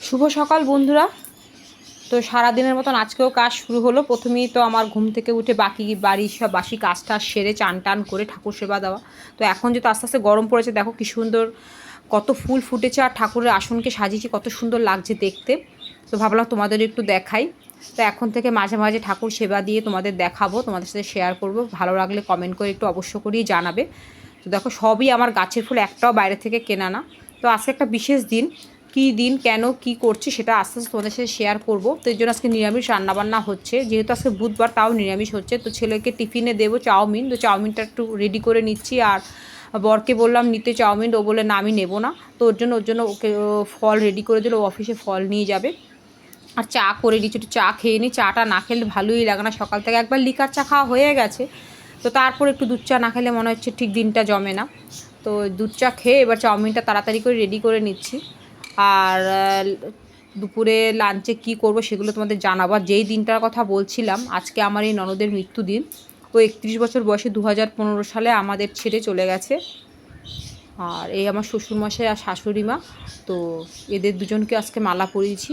শুভ সকাল বন্ধুরা। তো সারাদিনের মতন আজকেও কাজ শুরু হলো। প্রথমেই তো আমার ঘুম থেকে উঠে বাকি বাড়ির সব বাসি কাজটা সেরে চান টান করে ঠাকুর সেবা দেওয়া। তো এখন যেহেতু আস্তে আস্তে গরম পড়েছে, দেখো কী সুন্দর কত ফুল ফুটেছে আর ঠাকুরের আসনকে সাজিয়েছি, কত সুন্দর লাগছে দেখতে। তো ভাবলাম তোমাদের একটু দেখাই। তো এখন থেকে মাঝে মাঝে ঠাকুর সেবা দিয়ে তোমাদের দেখাবো, তোমাদের সাথে শেয়ার করব। ভালো লাগলে কমেন্ট করে একটু অবশ্য করেই জানাবে। তো দেখো সবই আমার গাছের ফুল, একটাও বাইরে থেকে কেনা না। তো আজকে একটা বিশেষ দিন, কী দিন কেন কি করছি সেটা আস্তে আস্তে তোমাদের সাথে শেয়ার করবো। তো এই জন্য আজকে নিরামিষ রান্নাবান্না হচ্ছে, যেহেতু আজকে বুধবার তাও নিরামিষ হচ্ছে। তো ছেলেকে টিফিনে দেবো চাউমিন, তো চাউমিনটা একটু রেডি করে নিচ্ছি। আর বরকে বললাম নিতে চাউমিন, ও বলে না আমি নেবো না। তো ওর জন্য ওকে ফল রেডি করে দিল, ও অফিসে ফল নিয়ে যাবে। আর চা করে দিচ্ছি, একটু চা খেয়ে নিই। চাটা না খেলে ভালোই লাগে না, সকাল থেকে একবার লিকার চা খাওয়া হয়ে গেছে। তো তারপর একটু দুধ চা না খেলে মনে হচ্ছে ঠিক দিনটা জমে না। তো দুধ চা খেয়ে এবার চাউমিনটা তাড়াতাড়ি করে রেডি করে নিচ্ছি। আর দুপুরে লাঞ্চে কি করব সেগুলো তোমাদের জানাবো। আর যেই দিনটার কথা বলছিলাম, আজকে আমার এই ননদের মৃত্যুদিন। ও 31 বছর বয়সে 2015 সালে আমাদের ছেড়ে চলে গেছে। আর এই আমার শ্বশুরমশাই আর শাশুড়ি মা। তো এদের দুজনকে আজকে মালা পরিয়েছি।